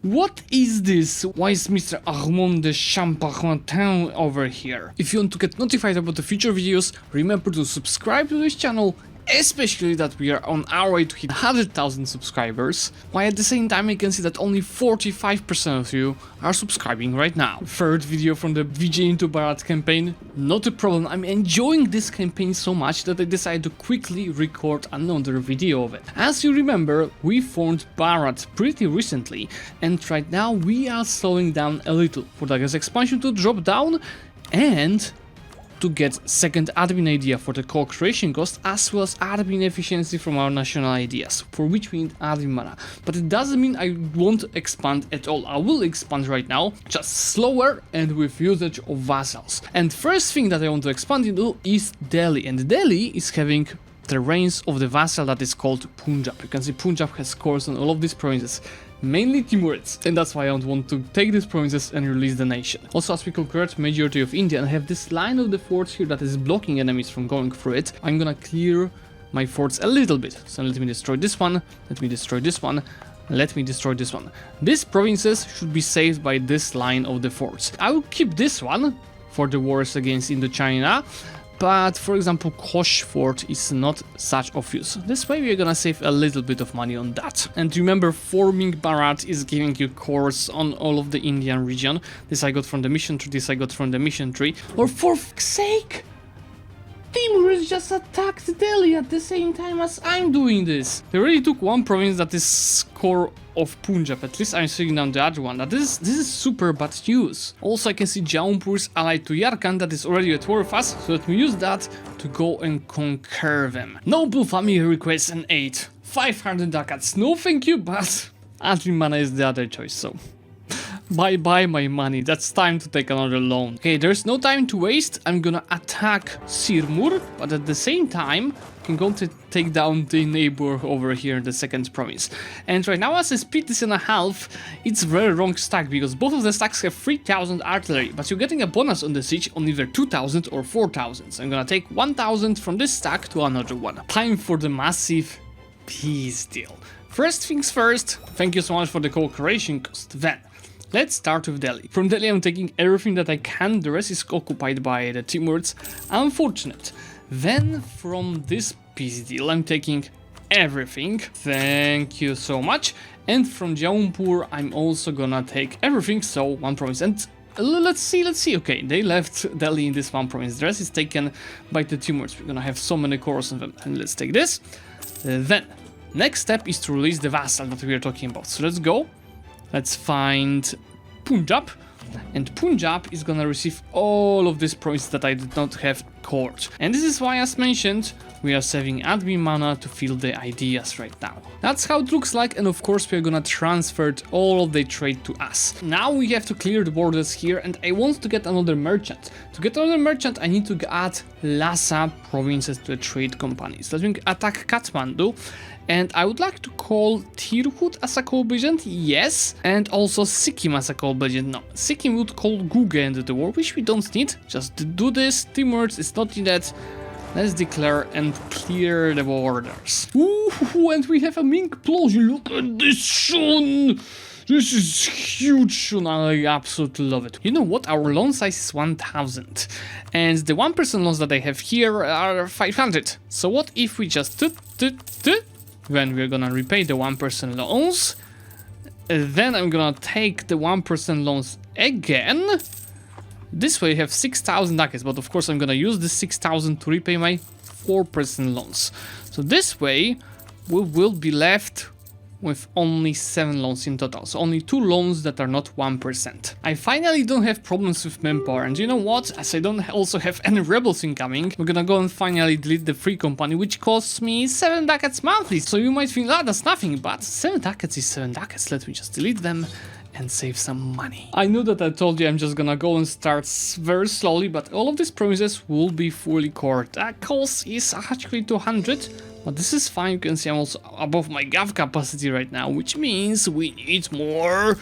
What is this? Why is Mr. Armand de Champarentin over here? If you want to get notified about the future videos, remember to subscribe to this channel, especially that we are on our way to hit 100,000 subscribers, while at the same time I can see that only 45% of you are subscribing right now. Third video from the Vijayanagar campaign, not a problem, I'm enjoying this campaign so much that I decided to quickly record another video of it. As you remember, we formed Bharat pretty recently, and right now we are slowing down a little for the expansion to drop down and to get second admin idea for the co-creation cost, as well as admin efficiency from our national ideas, for which we need admin mana. But it doesn't mean I won't expand at all. I will expand right now, just slower and with usage of vassals. And first thing that I want to expand into is Delhi, and Delhi is having the reigns of the vassal that is called Punjab. You can see Punjab has cores on all of these provinces, mainly Timurids, and that's why I don't want to take these provinces and release the nation. Also, as we conquered majority of India and have this line of the forts here that is blocking enemies from going through it, I'm gonna clear my forts a little bit. So let me destroy this one, let me destroy this one, let me destroy this one. These provinces should be saved by this line of the forts. I will keep this one for the wars against Indochina, but for example Kosh fort is not such of use. This way we are gonna save a little bit of money on that. And remember, forming Bharat is giving you cores on all of the Indian region. This I got from the mission tree, this I got from the mission tree. Or for fuck's sake! Timurids just attacked Delhi at the same time as I'm doing this. They already took one province that is core of Punjab. At least I'm seeing down the other one. That this is super bad news. Also, I can see Jaunpur is allied to Yarkand that is already at war with us, so let me use that to go and conquer them. Noble family requests an aid. 500 ducats. No thank you, but admin mana is the other choice, so bye my money, that's time to take another loan. Okay, there's no time to waste. I'm gonna attack Sirmur, but at the same time I'm going to take down the neighbor over here in the second province. And right now, as I split this in a half, it's very wrong stack, because both of the stacks have 3000 artillery, but you're getting a bonus on the siege on either 2000 or 4000. So I'm gonna take 1000 from this stack to another one. Time for the massive peace deal. First things first, thank you so much for the co-creation cost. Then let's start with Delhi. From Delhi I'm taking everything that I can, the rest is occupied by the Timurids. Unfortunate. Then from this peace deal I'm taking everything. Thank you so much. And from Jaunpur I'm also gonna take everything, so one province. And let's see. Okay, they left Delhi in this one province. The rest is taken by the Timurids. We're gonna have so many cores on them. And let's take this. Then next step is to release the vassal that we are talking about. So let's go. Let's find Punjab, and Punjab is gonna receive all of these provinces that I did not have court. And this is why, as mentioned, we are saving admin mana to fill the ideas right now. That's how it looks like, and of course we are gonna transfer all of the trade to us. Now we have to clear the borders here, and I want to get another merchant. To get another merchant I need to add Lhasa provinces to the trade companies. Let me attack Kathmandu. And I would like to call Tirhut as a co-belligerent, yes, and also Sikkim as a co-belligerent. No, Sikkim would call Guge into the war, which we don't need. Just do this, Timurids is not needed. Let's declare and clear the borders. Ooh, and we have a Ming explosion. Look at this sun! This is huge, and I absolutely love it. You know what? Our loan size is 1000, and the 1% loans that I have here are 500. So what if we just when we're gonna repay the 1% loans, then I'm gonna take the 1% loans again. This way I have 6000 ducats, but of course I'm gonna use this 6000 to repay my 4% loans. So this way we will be left with only 7 loans in total, so only 2 loans that are not 1%. I finally don't have problems with manpower, and you know what? As I don't also have any rebels incoming, we're gonna go and finally delete the free company, which costs me 7 ducats monthly. So you might think, ah, that's nothing, but 7 ducats is 7 ducats. Let me just delete them and save some money. I know that I told you I'm just gonna go and start very slowly, but all of these promises will be fully cored. That cost is actually 200. But this is fine. You can see I'm also above my gav capacity right now, which means we need more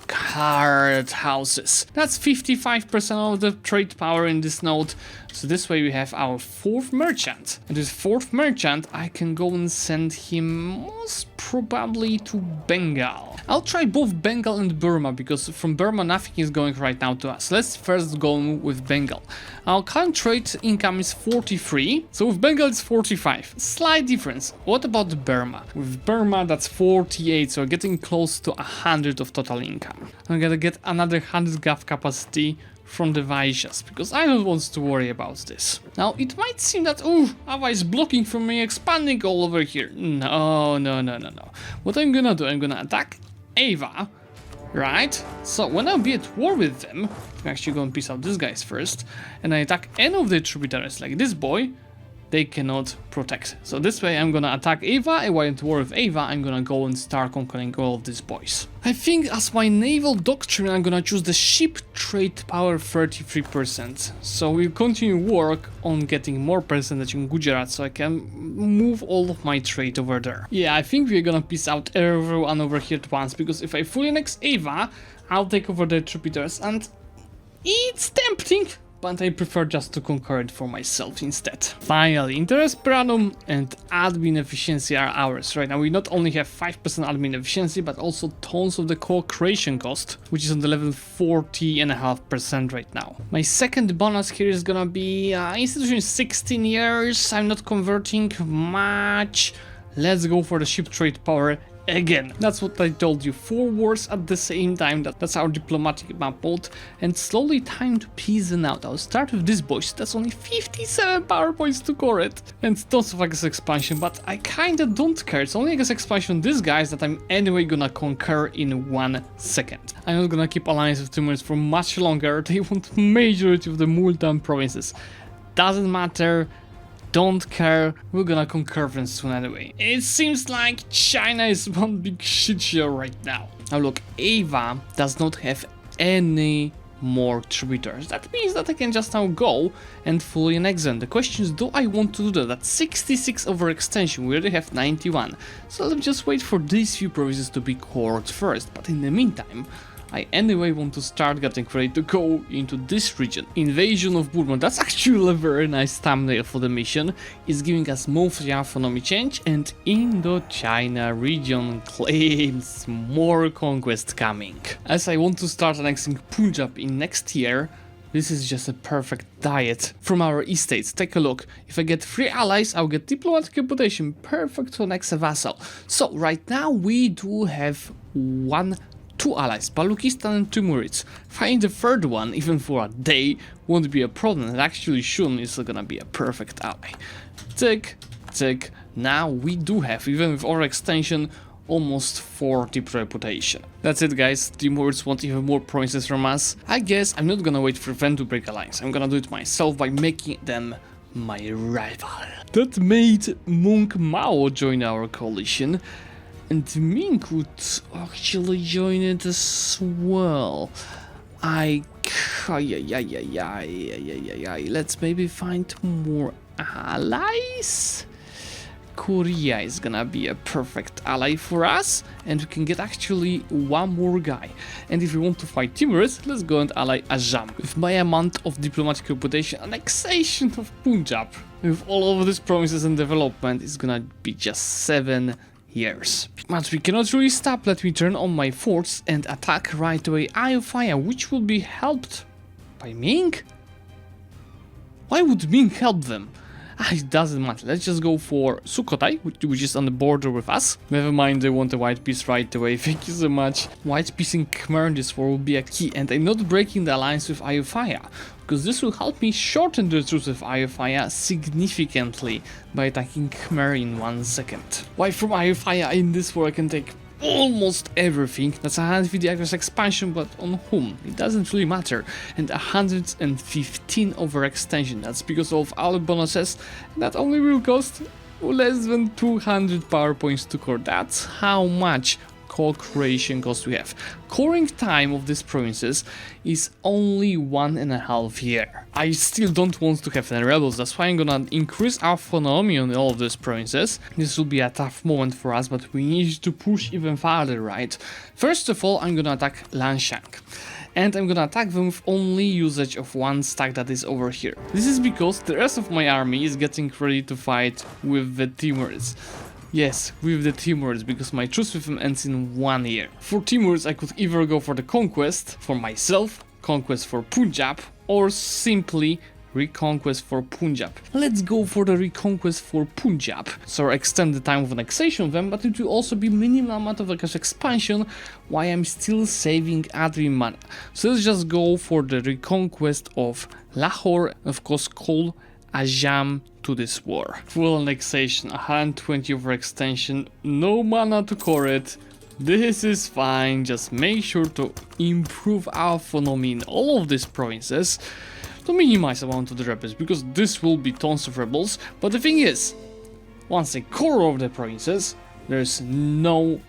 card houses. That's 55% of the trade power in this node. So this way we have our 4th merchant. And this 4th merchant, I can go and send him most probably to Bengal. I'll try both Bengal and Burma, because from Burma nothing is going right now to us. Let's first go with Bengal. Our current trade income is 43, so with Bengal it's 45. Slight difference. What about Burma? With Burma that's 48, so we're getting close to 100 of total income. I'm gonna get another 100 GAF capacity from the Vaishyas, because I don't want to worry about this. Now, it might seem that, oh, Ava is blocking from me expanding all over here. No. What I'm gonna do, I'm gonna attack Ava, right? So when I'll be at war with them, I'm actually gonna piece out these guys first, and I attack any of the tributaries, like this boy, they cannot protect. So this way I'm gonna attack Ava, and while at war with Ava, I'm gonna go and start conquering all of these boys. I think as my naval doctrine, I'm gonna choose the ship trade power 33%. So we'll continue work on getting more percentage in Gujarat, so I can move all of my trade over there. Yeah, I think we're gonna piece out everyone over here at once, because if I fully annex Ava, I'll take over the tributaries, and it's tempting, but I prefer just to conquer it for myself instead. Finally, interest per annum and admin efficiency are ours. Right now we not only have 5% admin efficiency, but also tons of the co-creation cost, which is on the level 40.5% right now. My second bonus here is gonna be institution 16 years. I'm not converting much. Let's go for the ship trade power again. That's what I told you, 4 wars at the same time. That's our diplomatic map mode, and slowly time to piece them out. I'll start with this boys, that's only 57 power points to core it, and tons of Aegis expansion, but I kinda don't care. It's only Aegis expansion these guys that I'm anyway gonna conquer in 1 second. I'm not gonna keep alliance with Timurs for much longer. They want majority of the Multan provinces. Doesn't matter. Don't care, we're gonna conquer them soon anyway. It seems like China is one big shit show right now. Now look, Ava does not have any more tributaries. That means that I can just now go and fully annex them. The question is, do I want to do that? That's 66 overextension, we already have 91. So let's just wait for these few provinces to be cored first, but in the meantime, I anyway want to start getting ready to go into this region. Invasion of Burma, that's actually a very nice thumbnail for the mission. It's giving us monthly autonomy change, and Indochina region claims more conquest coming. As I want to start annexing Punjab in next year, this is just a perfect diet from our estates. Take a look. If I get 3 allies, I'll get diplomatic reputation, perfect to annex a vassal. So right now we do have 2 allies, Balukistan and Timurids. Finding the third one, even for a day, won't be a problem, and actually soon is gonna be a perfect ally. Tick, tick. Now we do have, even with our extension, almost 40 reputation. That's it guys, Timurids want even more provinces from us. I guess I'm not gonna wait for them to break alliance, I'm gonna do it myself by making them my rival. That made Monk Mao join our coalition. And Ming could actually join it as well. Let's maybe find more allies. Korea is gonna be a perfect ally for us, and we can get actually 1 more guy. And if we want to fight Timurids, let's go and ally Assam. With my amount of diplomatic reputation, annexation of Punjab, with all of these provinces and development, is gonna be just 7 years. But we cannot really stop. Let me turn on my forts and attack right away Ayutthaya, which will be helped by Ming? Why would Ming help them? It doesn't matter. Let's just go for Sukhothai, which is on the border with us. Never mind, they want a white piece right away. Thank you so much. White piece in Khmer in this war will be a key, and I'm not breaking the alliance with Ayutthaya, because this will help me shorten the truce with Ayutthaya significantly by attacking Khmer in 1 second. Why from Ayutthaya in this war I can take almost everything. That's 150 Aegis expansion, but on whom? It doesn't really matter. And 115 overextension. That's because of our bonuses. That only will cost less than 200 power points to core. That's how much co-creation cost we have. Coring time of these provinces is only 1.5 years. I still don't want to have any rebels, that's why I'm gonna increase our autonomy on all of these provinces. This will be a tough moment for us, but we need to push even farther, right? First of all, I'm gonna attack Lanshan. And I'm gonna attack them with only usage of 1 stack that is over here. This is because the rest of my army is getting ready to fight with the Timurids. Yes, with the Timurids, because my truce with them ends in 1 year. For Timurids, I could either go for the conquest for myself, conquest for Punjab, or simply reconquest for Punjab. Let's go for the reconquest for Punjab. So extend the time of annexation of them, but it will also be minimal amount of cash expansion while I'm still saving admin mana. So let's just go for the reconquest of Lahore, of course call Ajam to this war. Full annexation, 120 overextension, no mana to core it. This is fine, just make sure to improve autonomy in all of these provinces to minimize the amount of the rebels, because this will be tons of rebels. But the thing is, once I core of the provinces, there's no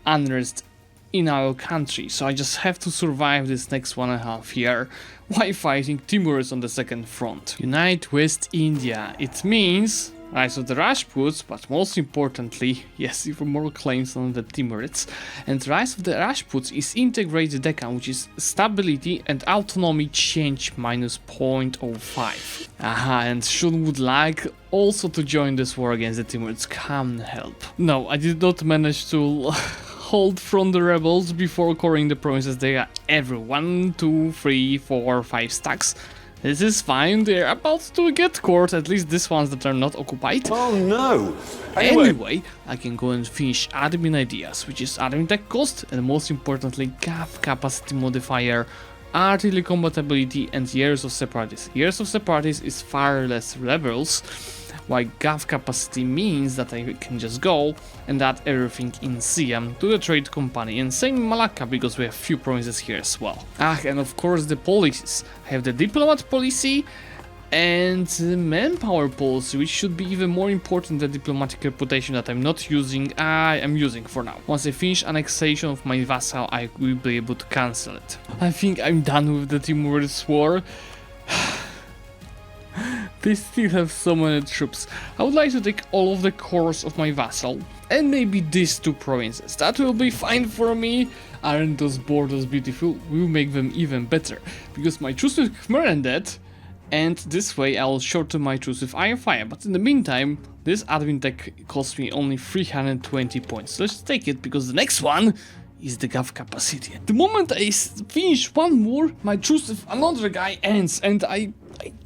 unrest in our country, so I just have to survive this next 1.5 year while fighting Timurids on the second front. Unite West India. It means rise of the Rajputs, but most importantly, yes, even more claims on the Timurids. And rise of the Rajputs is integrate the Deccan, which is stability and autonomy change minus 0.05. Aha, and Shun would like also to join this war against the Timurids. Come help. No, I did not manage to hold from the rebels before coring the provinces. They are every 1, 2, 3, 4, 5 stacks. This is fine, they're about to get cored, at least these ones that are not occupied. Oh no! Anyway, I can go and finish admin ideas, which is admin tech cost, and most importantly, GAF capacity modifier, artillery compatibility, and years of separatists. Years of separatists is far less rebels, while GAF capacity means that I can just go and add everything in Siam to the trade company, and same in Malacca because we have few provinces here as well. And of course the policies. I have the diplomat policy and the manpower policy, which should be even more important than diplomatic reputation that I'm not using. I am using for now. Once I finish annexation of my vassal, I will be able to cancel it. I think I'm done with the Timurids war. They still have so many troops. I would like to take all of the cores of my vassal and maybe these 2 provinces. That will be fine for me. Aren't those borders beautiful? We'll make them even better, because my truce with Khmer ended, and this way I'll shorten my truce with Fire. But in the meantime, this admin tech cost me only 320 points. So let's take it, because the next one is the GAF capacity. The moment I finish one war, my truce with another guy ends, and I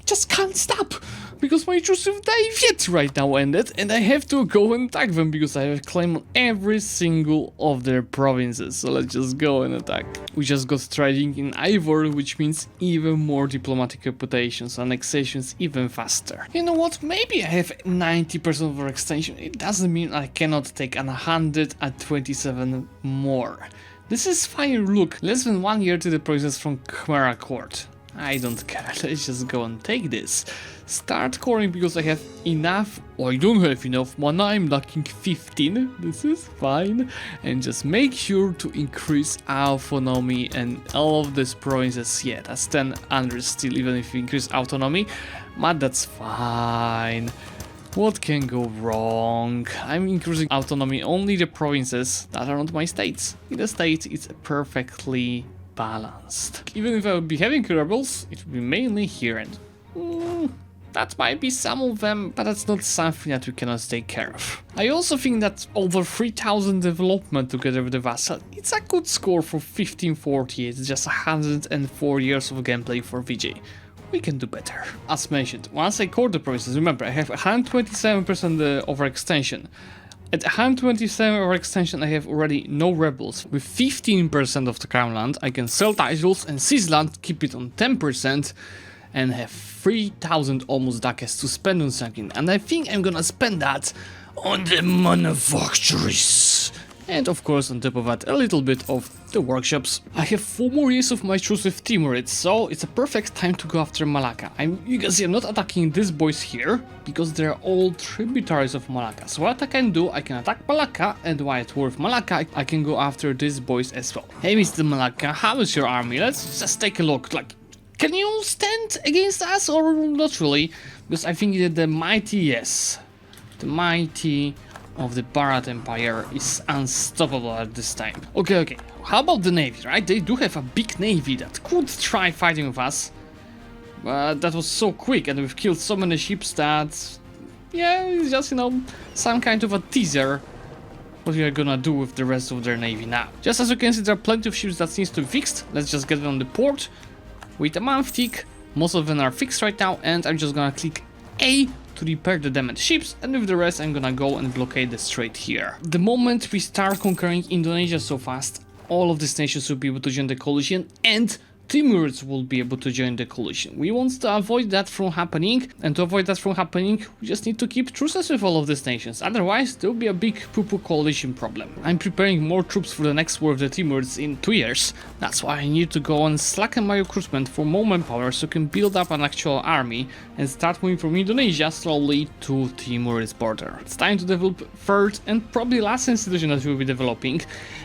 just can't stop, because my truce with Viet right now ended, and I have to go and attack them because I have claim on every single of their provinces. So let's just go and attack. We just got trading in Ivor, which means even more diplomatic reputation, so annexation is even faster. You know what, maybe I have 90% of our extension. It doesn't mean I cannot take 127 more. This is fine. Look, less than 1 year to the process from Khmer Accord. I don't care, let's just go and take this. Start coring because I have enough, or I don't have enough mana, I'm lacking 15, this is fine. And just make sure to increase autonomy and all of these provinces. Yeah, that's 10 under still, even if you increase autonomy, but that's fine. What can go wrong? I'm increasing autonomy only the provinces that are not my states. In the states it's perfectly balanced. Even if I would be having rebels, it would be mainly here, and that might be some of them, but that's not something that we cannot take care of. I also think that over 3000 development together with the vassal, it's a good score for 1540. It's just 104 years of gameplay for Vijay. We can do better. As mentioned, once I core the provinces, remember I have 127% overextension. At 127 overextension, I have already no rebels. With 15% of the crown land, I can sell titles and seize land, keep it on 10%, and have 3000 almost ducats to spend on something. And I think I'm gonna spend that on the manufactories. And of course, on top of that, a little bit of the workshops. I have 4 more years of my truce with Timurids, so it's a perfect time to go after Malacca. You can see I'm not attacking these boys here, because they're all tributaries of Malacca. So what I can do, I can attack Malacca, and while at war with Malacca, I can go after these boys as well. Hey Mr. Malacca, how is your army? Let's just take a look. Like, can you stand against us or not really? Because I think that the mighty, yes, the mighty of the Bharat Empire is unstoppable at this time. Okay, how about the navy, right? They do have a big navy that could try fighting with us, but that was so quick and we've killed so many ships that yeah, it's just, you know, some kind of a teaser what we are gonna do with the rest of their navy now. Just as you can see, there are plenty of ships that needs to be fixed. Let's just get them on the port. Wait a month tick. Most of them are fixed right now, and I'm just gonna click A to repair the damaged ships, and with the rest I'm gonna go and blockade the strait here. The moment we start conquering Indonesia so fast, all of these nations will be able to join the coalition, and Timurids will be able to join the coalition. We want to avoid that from happening, and to avoid that from happening, we just need to keep truces with all of these nations. Otherwise, there will be a big poo-poo coalition problem. I'm preparing more troops for the next war of the Timurids in 2 years. That's why I need to go and slacken my recruitment for more manpower so I can build up an actual army and start moving from Indonesia slowly to Timurids border. It's time to develop third and probably last institution that we'll be developing.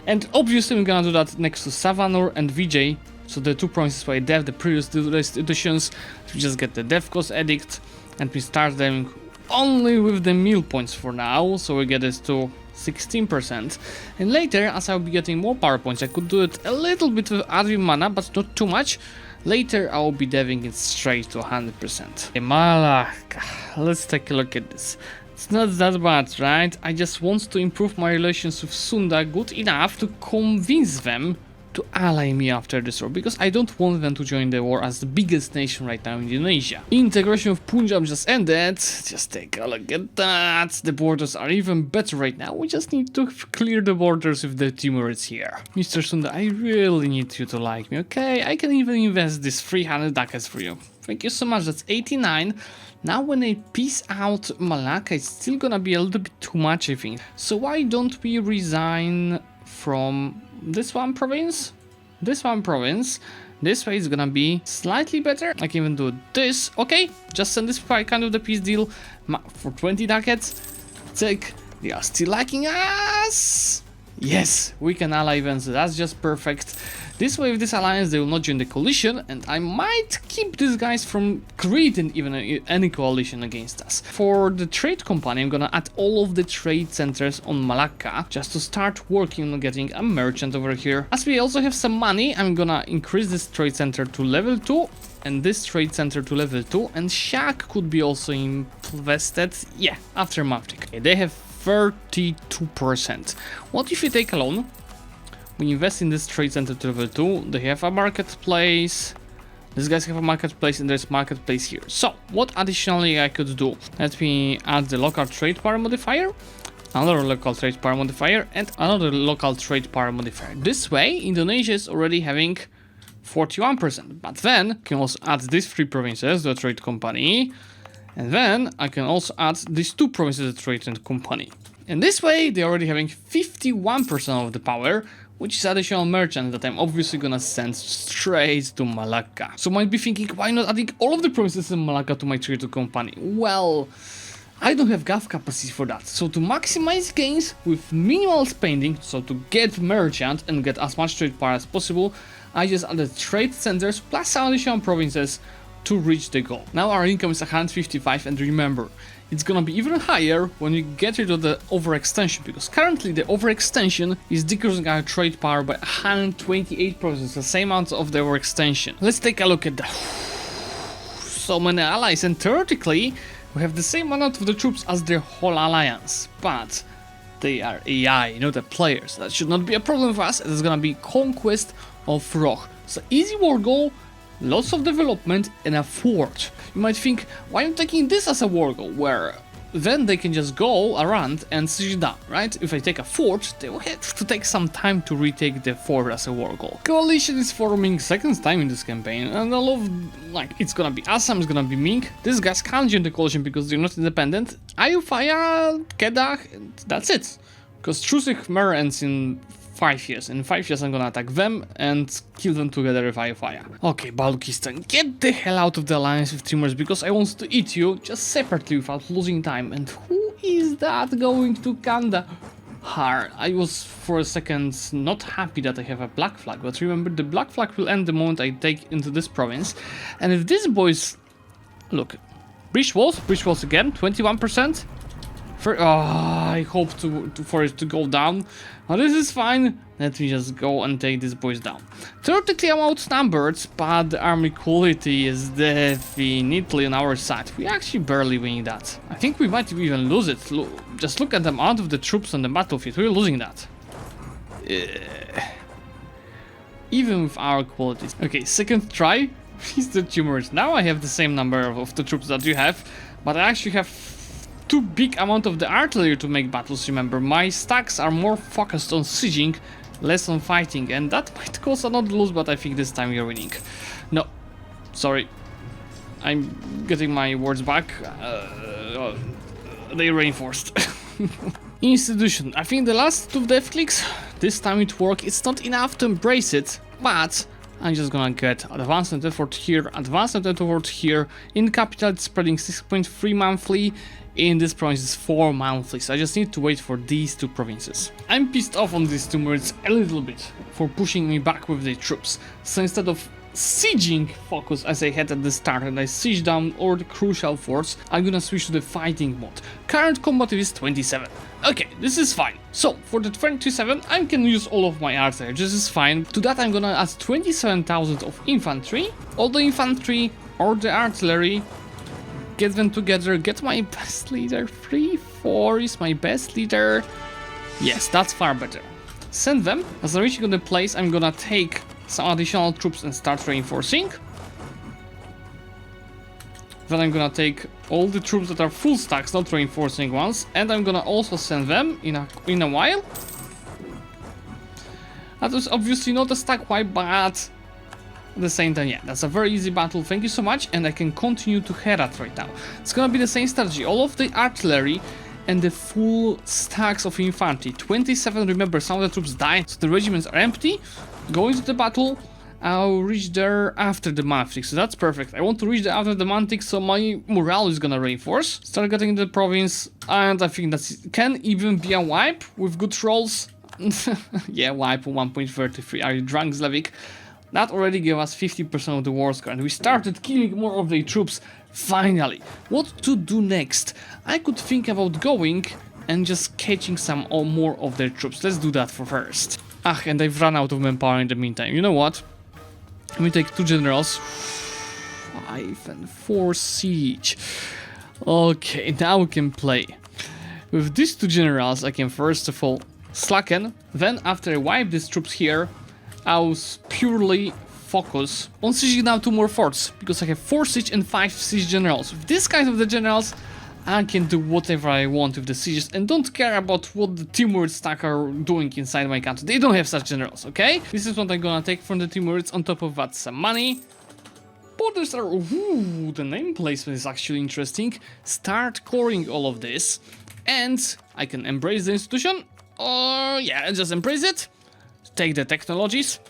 And obviously we're gonna do that next to Savanur and Vijay. So the two provinces by dev, the previous editions, we just get the dev cost edict and we start them only with the meal points for now, so we get this to 16%. And later, as I'll be getting more power points, I could do it a little bit with Advi mana, but not too much. Later I will be deving it straight to 100%. Malacca, let's take a look at this. It's not that bad, right? I just want to improve my relations with Sunda good enough to convince them to ally me after this war, because I don't want them to join the war as the biggest nation right now in Indonesia. Integration of Punjab just ended. Just take a look at that. The borders are even better right now. We just need to clear the borders with the Timurids here. Mr. Sunda, I really need you to like me, okay? I can even invest this 300 ducats for you. Thank you so much. That's 89. Now when I peace out Malacca, it's still gonna be a little bit too much, I think. So why don't we resign from this one province? This way is gonna be slightly better. I can even do this. Okay, just send this kind of the peace deal for 20 ducats. Check, they are still liking us. Yes, we can ally them, so that's just perfect. This way, with this alliance, they will not join the coalition, and I might keep these guys from creating even any coalition against us. For the trade company, I'm gonna add all of the trade centers on Malacca, just to start working on getting a merchant over here. As we also have some money, I'm gonna increase this trade center to level 2, and this trade center to level 2, and Shak could be also invested, yeah, after Maverick. Okay, they have 32%. What if you take a loan? We invest in this trade center to level 2, they have a marketplace, these guys have a marketplace, and there's marketplace here. So, what additionally I could do? Let me add the local trade power modifier, another local trade power modifier, and another local trade power modifier. This way, Indonesia is already having 41%, but then I can also add these 3 provinces to a trade company, and then I can also add these 2 provinces to a trade company. And this way, they're already having 51% of the power, which is additional merchant that I'm obviously gonna send straight to Malacca. So you might be thinking, why not adding all of the provinces in Malacca to my trade company? Well, I don't have gov capacity for that. So to maximize gains with minimal spending, so to get merchant and get as much trade power as possible, I just added trade centers plus some additional provinces to reach the goal. Now our income is 155, and remember, it's gonna be even higher when we get rid of the overextension, because currently the overextension is decreasing our trade power by 128%, the same amount of the overextension. Let's take a look at that. So many allies, and theoretically we have the same amount of the troops as their whole alliance, but they are AI, not the players. That should not be a problem for us. It is gonna be conquest of Roch. So easy war goal, lots of development, and a fort. You might think, why am I taking this as a war goal, where then they can just go around and siege down, right? If I take a fort, they will have to take some time to retake the fort as a war goal. Coalition is forming second time in this campaign, and I love, like, it's gonna be Assam, it's gonna be Ming. These guys can't join the coalition because they're not independent. Ayutthaya, Kedah, and that's it. Because Truce Khmer ends in 5 years. In 5 years I'm gonna attack them and kill them together with Ayutthaya. Okay, Balukistan, get the hell out of the alliance with Timurs, because I want to eat you just separately without losing time. And who is that going to Kandahar? I was for a second not happy that I have a black flag, but remember, the black flag will end the moment I take into this province. And if these boys... Look, breach walls again, 21%. I hope for it to go down. Now this is fine. Let me just go and take these boys down. Theoretically I'm outnumbered, but the army quality is definitely on our side. We actually barely winning that. I think we might even lose it. Just look at the amount of the troops on the battlefield. We're losing that. Even with our qualities. Okay, second try. Is the tumors. Now I have the same number of the troops that you have, but I actually have too big amount of the artillery to make battles. Remember, my stacks are more focused on sieging, less on fighting, and that might cause another lose, but I think this time we're winning. No, sorry, I'm getting my words back. They reinforced. Institution. I think the last two death clicks, this time it worked. It's not enough to embrace it, but I'm just gonna get advancement effort here, advancement effort here. In capital it's spreading 6.3 monthly, in this province is 4 monthly, so I just need to wait for these two provinces. I'm pissed off on these tumors a little bit for pushing me back with their troops, so instead of sieging focus as I had at the start and I siege down all the crucial forts, I'm gonna switch to the fighting mode. Current combative is 27. Okay, this is fine. So for the 27 I can use all of my artillery, this is fine. To that I'm gonna add 27,000 of infantry, all the infantry or the artillery, get them together, get my best leader. 3-4 is my best leader. Yes, that's far better. Send them. As I'm reaching on the place, I'm gonna take some additional troops and start reinforcing. Then I'm gonna take all the troops that are full stacks, not reinforcing ones, and I'm gonna also send them in a while. That was obviously not a stack wipe, but at the same time, yeah, that's a very easy battle. Thank you so much, and I can continue to Herat right now. It's gonna be the same strategy. All of the artillery and the full stacks of infantry. 27, remember, some of the troops died, so the regiments are empty. Going to the battle, I'll reach there after the monthly, so that's perfect. I want to reach there after the monthly, so my morale is gonna reinforce. Start getting the province, and I think that can even be a wipe with good rolls. Yeah, wipe 1.33. Are you drunk, Zlewikk? That already gave us 50% of the war score, and we started killing more of the troops. Finally, what to do next? I could think about going and just catching some or more of their troops. Let's do that for first. Ah, and I've run out of manpower in the meantime. You know what? Let me take 2 generals. 5 and 4 siege. Okay, now we can play. With these 2 generals, I can first of all slacken. Then after I wipe these troops here, I'll purely focus on sieging down 2 more forts, because I have 4 siege and 5 siege generals. With this kind of the generals, I can do whatever I want with the sieges and don't care about what the Timurids stack are doing inside my country. They don't have such generals, okay? This is what I'm gonna take from the Timurids. On top of that, some money. Borders are... Ooh, the name placement is actually interesting. Start coring all of this, and I can embrace the institution. Yeah, just embrace it. Take the technologies.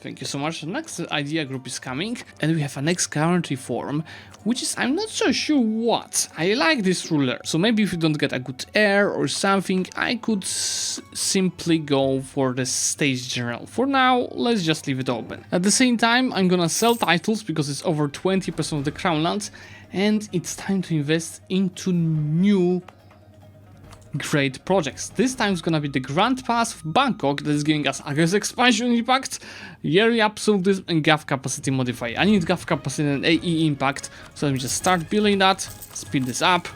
Thank you so much. The next idea group is coming, and we have a next current reform, which is, I'm not so sure what. I like this ruler, so maybe if you don't get a good heir or something, I could simply go for the States General. For now, let's just leave it open. At the same time, I'm gonna sell titles because it's over 20% of the crown lands, and it's time to invest into new great projects. This time it's gonna be the Grand Pass of Bangkok that is giving us aggressive expansion impact, yearly absolutism, and GAF capacity modifier. I need GAF capacity and AE impact, so let me just start building that, speed this up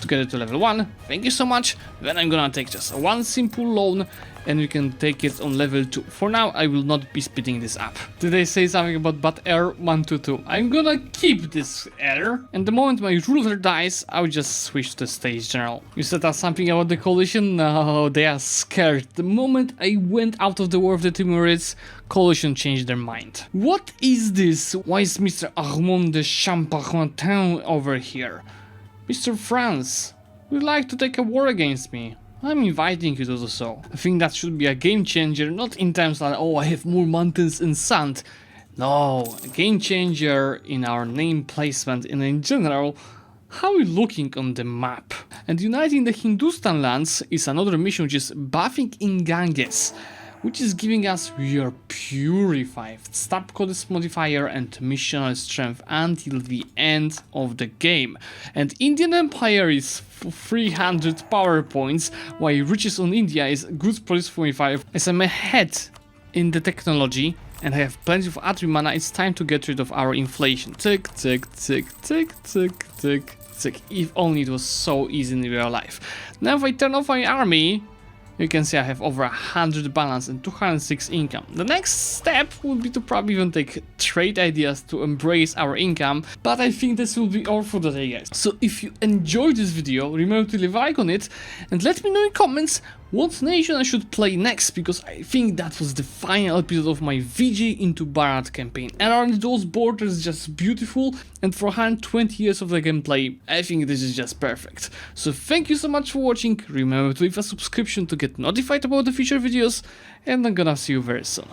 to get it to level 1. Thank you so much. Then I'm gonna take just one simple loan and we can take it on level 2. For now, I will not be speeding this up. Did I say something about bad air 122? I'm gonna keep this air, and the moment my ruler dies, I'll just switch to States General. You said something about the coalition? No, they are scared. The moment I went out of the war of the Timurids, coalition changed their mind. What is this? Why is Mr. Armand de Champarentin over here? Mr. France, would you like to take a war against me? I'm inviting you to do so. I think that should be a game changer, not in terms that, oh, I have more mountains and sand. No, a game changer in our name placement and in general, how are we looking on the map? And uniting the Hindustan lands is another mission, which is buffing in Ganges, which is giving us your purified stab codes modifier and missional strength until the end of the game. And Indian Empire is 300 power points, while riches on India is good police 45, as I'm ahead in the technology and have plenty of Atri mana, it's time to get rid of our inflation. Tick, tick, tick, tick, tick, tick, tick. If only it was so easy in real life. Now if I turn off my army, you can see I have over 100 balance and 206 income. The next step would be to probably even take trade ideas to embrace our income, but I think this will be all for today, guys. So if you enjoyed this video, remember to leave a like on it and let me know in comments what nation I should play next, because I think that was the final episode of my VJ into Bharat campaign. And aren't those borders just beautiful? And for 120 years of the gameplay, I think this is just perfect. So thank you so much for watching, remember to leave a subscription to get notified about the future videos, and I'm gonna see you very soon.